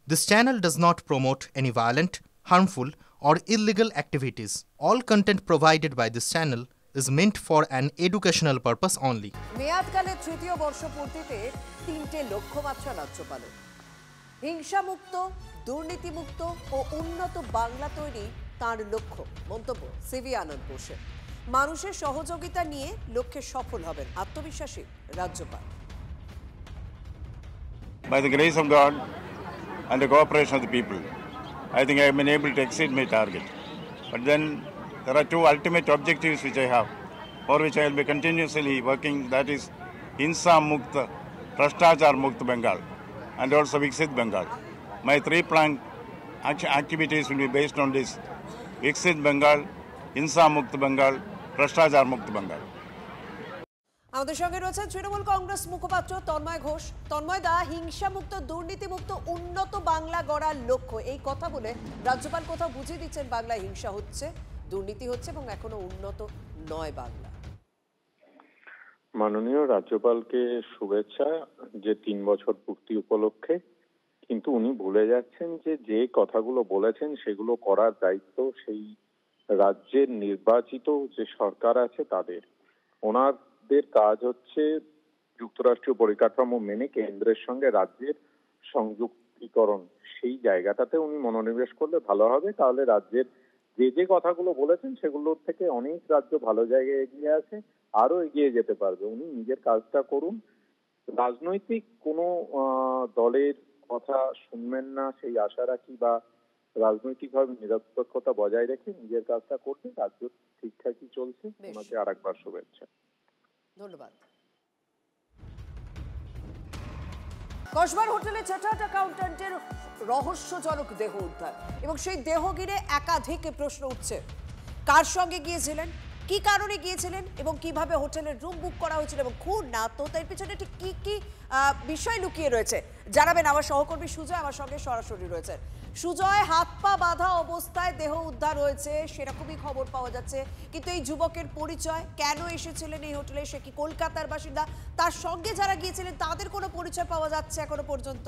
This channel does not promote any violent, harmful, or illegal activities. All content provided by this channel is meant for an educational purpose only. মেয়াদকালে তৃতীয় বর্ষপূর্তিতে তিনটে লক্ষ্যমাত্রা রাজ্যপালের। হিংসামুক্ত, দুর্নীতিমুক্ত ও উন্নত বাংলা তৈরি তার লক্ষ্য, মন্তব্য সিভি আনন্দ বোসের। মানুষের সহযোগিতা নিয়ে লক্ষ্যে সফল হবেন আত্মবিশ্বাসী রাজ্যপাল। By the grace of God and the cooperation of the people, I think I have been able to exceed my target. But then there are two ultimate objectives which I have, for which I will be continuously working, that is Hinsa Mukta, Bhrashtachar Mukt Bengal, and also Viksit Bengal. My three-pronged activities will be based on this: Viksit Bengal, Hinsa Mukt Bengal, Bhrashtachar Mukt Bengal. আমাদের সঙ্গে রয়েছেন তৃণমূল কংগ্রেস মুখপাত্র তন্ময় ঘোষ। তন্ময় দা, হিংসামুক্ত, দুর্নীতিমুক্ত, উন্নত বাংলা গড়ার লক্ষ্য, এই কথা বলে রাজ্যপাল কোথাও বুঝিয়ে দিচ্ছেন বাংলায় হিংসা হচ্ছে, দুর্নীতি হচ্ছে এবং এখনো উন্নত নয় বাংলা। মাননীয় রাজ্যপালকে শুভেচ্ছা যে 3 বছর পূর্তি উপলক্ষে, কিন্তু উনি ভুলে যাচ্ছেন যে কথাগুলো বলেছেন সেগুলো করার দায়িত্ব সেই রাজ্যের নির্বাচিত যে সরকার আছে তাদের। ওনাদের কাজ হচ্ছে যুক্তরাষ্ট্রীয় পরিকাঠামো মেনে কেন্দ্রের সঙ্গে রাজ্যের সংযুক্তিকরণ। সেই জায়গাটাতে উনি মনোনিবেশ করলে ভালো হবে। তাহলে রাজ্যের যে কথাগুলো বলেছেন সেগুলোর থেকে অনেক রাজ্য ভালো জায়গায় এগিয়ে আছে, আরো এগিয়ে যেতে পারবে। উনি নিজের কাজটা করুন, রাজনৈতিক কোনো দলের কথা শুনবেন না সেই আশা রাখি, বা রাজনৈতিকভাবে নিরপেক্ষতা বজায় রেখে নিজের কাজটা করতে। রাজ্য ঠিকঠাকই চলছে। ওনাকে আরেকবার শুভেচ্ছা। ধন্যবাদ। কসবার হোটেলে চার্টার্ড অ্যাকাউন্ট্যান্টের রহস্যজনক দেহ উদ্ধার এবং সেই দেহ ঘিরে একাধিক প্রশ্ন উঠছে। কার সঙ্গে গিয়েছিলেন, কি কারণে গিয়েছিলেন এবং কিভাবে হোটেলের রুম বুক করা হয়েছিল এবং খুন না তো তার পিছনে ঠিক কি কি বিষয় লুকিয়ে রয়েছে জানাবেন আমার সহকর্মী সুজয় আমার সঙ্গে সরাসরি রয়েছেন। সুজয়, হাত পা বাঁধা অবস্থায় দেহ উদ্ধার হয়েছে সেরকমই খবর পাওয়া যাচ্ছে, কিন্তু এই যুবকের পরিচয়, কেন এসেছিলেন এই হোটেলে, সে কি কলকাতার বাসিন্দা, তার সঙ্গে যারা গিয়েছিলেন তাদের কোনো পরিচয় পাওয়া যাচ্ছে এখনো পর্যন্ত?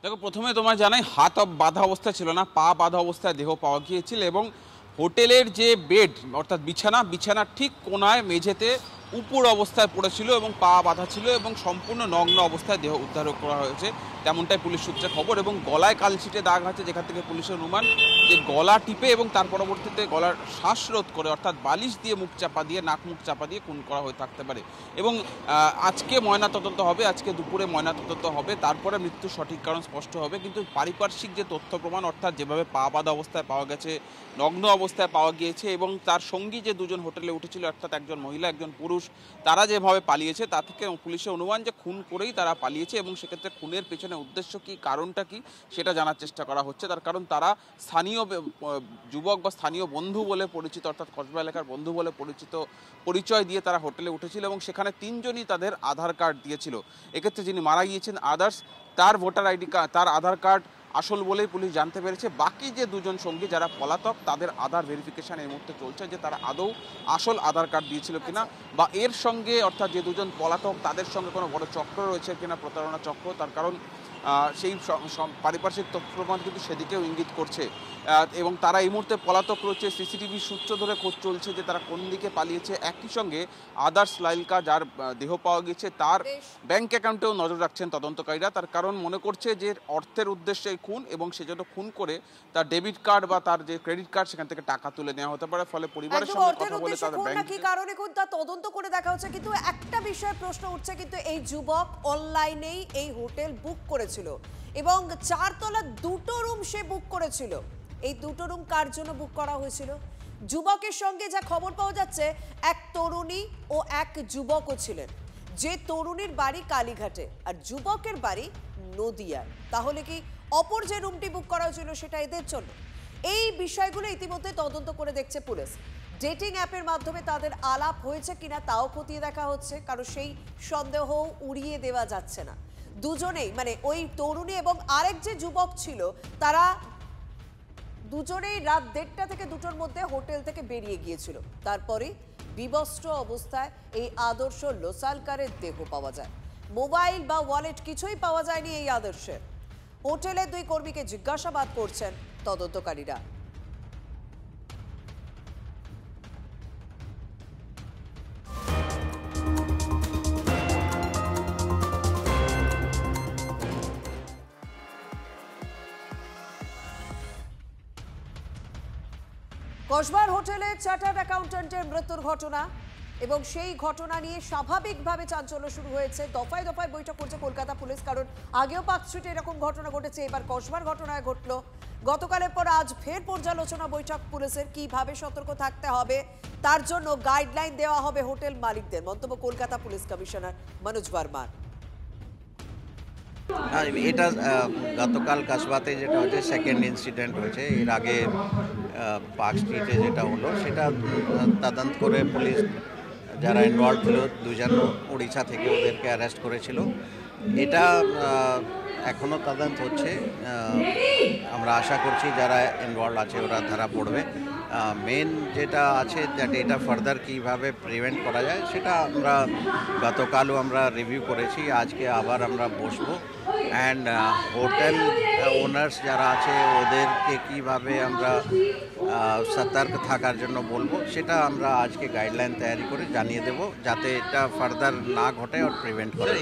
দেখো, প্রথমে তোমায় জানাই, হাত বাঁধা অবস্থায় ছিল না, পা বাঁধা অবস্থায় দেহ পাওয়া গিয়েছিল এবং হোটেলের যে বেড অর্থাৎ বিছানার ঠিক কোনায় মেঝেতে উপর অবস্থায় পড়েছিল এবং পা বাঁধা ছিল এবং সম্পূর্ণ নগ্ন অবস্থায় দেহ উদ্ধার করা হয়েছে, তেমনটাই পুলিশ সূত্রে খবর। এবং গলায় কালশিটে দাগ আছে, যেখান থেকে পুলিশের অনুমান যে গলা টিপে এবং তার পরবর্তীতে গলার শ্বাসরোধ করে অর্থাৎ বালিশ দিয়ে মুখ চাপা দিয়ে, নাক মুখ চাপা দিয়ে খুন করা হয়ে থাকতে পারে। এবং আজকে ময়নাতদন্ত হবে, আজকে দুপুরে ময়নাতদন্ত হবে, তারপরে মৃত্যুর সঠিক কারণ স্পষ্ট হবে। কিন্তু পারিপার্শ্বিক যে তথ্য প্রমাণ, অর্থাৎ যেভাবে পা বাঁধা অবস্থায় পাওয়া গেছে, নগ্ন অবস্থায় পাওয়া গিয়েছে এবং তার সঙ্গী যে দুজন হোটেলে উঠেছিল অর্থাৎ একজন মহিলা একজন পুরুষ, তারা যেভাবে পালিয়েছে তা থেকে পুলিশের অনুমান যে খুন করেই তারা পালিয়েছে এবং সেক্ষেত্রে খুনের পেছনে উদ্দেশ্য কি, কারণটা কি সেটা জানার চেষ্টা করা হচ্ছে। তার কারণ তারা স্থানীয় যুবক বা স্থানীয় বন্ধু বলে পরিচিত, অর্থাৎ কসবা এলাকার বন্ধু বলে পরিচিত পরিচয় দিয়ে তারা হোটেলে উঠেছিল এবং সেখানে 3 জনই তাদের আধার কার্ড দিয়েছিল। এক্ষেত্রে যিনি মারা গিয়েছেন আদার্স, তার ভোটার আইডি কার্ড, তার আধার কার্ড আসল বলেই পুলিশ জানতে পেরেছে। বাকি যে 2 জন সঙ্গী যারা পলাতক, তাদের আধার ভেরিফিকেশন এই মুহূর্তে চলছে যে তারা আদৌ আসল আধার কার্ড দিয়েছিল কিনা, বা এর সঙ্গে অর্থাৎ যে 2 জন পলাতক তাদের সঙ্গে কোনো বড় চক্র রয়েছে কিনা, প্রতারণা চক্র। তার কারণ সেই পারিপার্শ্বিক তথ্য প্রমাণ কিন্তু সেদিকেও ইঙ্গিত করছে এবং তারা এই মুহূর্তে পলাতক রয়েছে। সিসিটিভি সূত্র ধরে খোঁজ চলছে যে তারা কোন দিকে পালিয়েছে। একই সঙ্গে আদার্স লাইলকা, যার দেহ পাওয়া গেছে, তার ব্যাংক অ্যাকাউন্টেও নজর রাখছেন তদন্তকারীরা। তার কারণ মনে করছে যে অর্থের উদ্দেশ্যে খুন এবং সেজন্য খুন করে তার ডেবিট কার্ড বা তার যে ক্রেডিট কার্ড সেখান থেকে টাকা তুলে নেওয়া হতে পারে। ফলে পরিবারের সঙ্গে কথা বলে তাদের ব্যাংক কি কারণে কোন তা তদন্ত করে দেখা হচ্ছে। কিন্তু একটা বিষয়ে প্রশ্ন উঠছে, কিন্তু এই যুবক অনলাইনেই এই হোটেল বুক করেছিল এবং 4 তলা 2টো রুম সে বুক করেছিল। এই 2টো রুম কার জন্য বুক করা হয়েছিল? যুবকের সঙ্গে যা খবর পাওয়া যাচ্ছে, এক তরুণী ও এক যুবকও ছিলেন। যে তরুণীর বাড়ি কালীঘাটে আর যুবকের বাড়ি নদিয়ায়, তাহলে কি অপর যে রুমটি বুক করা হয়েছিল সেটা এদের জন্য? এই বিষয়গুলো ইতিমধ্যে তদন্ত করে দেখছে পুলিশ। ডেটিং অ্যাপের মাধ্যমে তাদের আলাপ হয়েছে কিনা তাও খতিয়ে দেখা হচ্ছে, কারণ সেই সন্দেহ উড়িয়ে দেওয়া যাচ্ছে না। দুজনেই, মানে ওই তরুণী এবং আরেক যে যুবক ছিল, তারা দুজনেই রাত 1:30 থেকে 2টোর মধ্যে হোটেল থেকে বেরিয়ে গিয়েছিল। তারপরে বিবস্ত্র অবস্থায় এই আদর্শ লোসালকারের দেহ পাওয়া যায়। মোবাইল বা ওয়ালেট কিছুই পাওয়া যায়নি এই আদর্শের। হোটেলের 2 কর্মীকে জিজ্ঞাসাবাদ করছেন তদন্তকারীরা। কসবার হোটেলে চার্টার্ড অ্যাকাউন্ট্যান্টের মৃত্যুর ঘটনা এবং সেই ঘটনা নিয়ে স্বাভাবিকভাবে চাঞ্চল্য শুরু হয়েছে। দফায় দফায় বৈঠক করছে কলকাতা পুলিশ, কারণ আগেও পার্ক স্ট্রিটে এরকম ঘটনা ঘটেছে, এবার কসবার ঘটনায় ঘটলো। গতকালের পর আজ ফের পর্যালোচনা বৈঠক পুলিশের, কিভাবে সতর্ক থাকতে হবে তার জন্য গাইডলাইন দেওয়া হবে হোটেল মালিকদের। মন্তব্য কলকাতা পুলিশ কমিশনার মনোজ বর্মার। এটা গতকাল কাসবাতে যেটা হচ্ছে সেকেন্ড ইনসিডেন্ট হয়েছে। এর আগে পার্ক স্ট্রিটে যেটা হলো সেটা তদন্ত করে পুলিশ যারা ইনভলভ ছিল 2 জন উড়িষ্যা থেকে ওদেরকে অ্যারেস্ট করেছিল। এটা এখনও তদন্ত হচ্ছে। আমরা আশা করছি যারা ইনভলভ আছে ওরা ধরা পড়বে। মেন যেটা আছে যাতে এটা ফার্দার কীভাবে প্রিভেন্ট করা যায় সেটা আমরা গতকালও আমরা রিভিউ করেছি, আজকে আবার আমরা বসবো। অ্যান্ড হোটেল ওনার্স যারা আছে ওদেরকে কীভাবে আমরা সতর্ক থাকার জন্য বলবো সেটা আমরা আজকে গাইডলাইন তৈরি করে জানিয়ে দেব, যাতে এটা ফার্দার না ঘটে আর প্রিভেন্ট করে।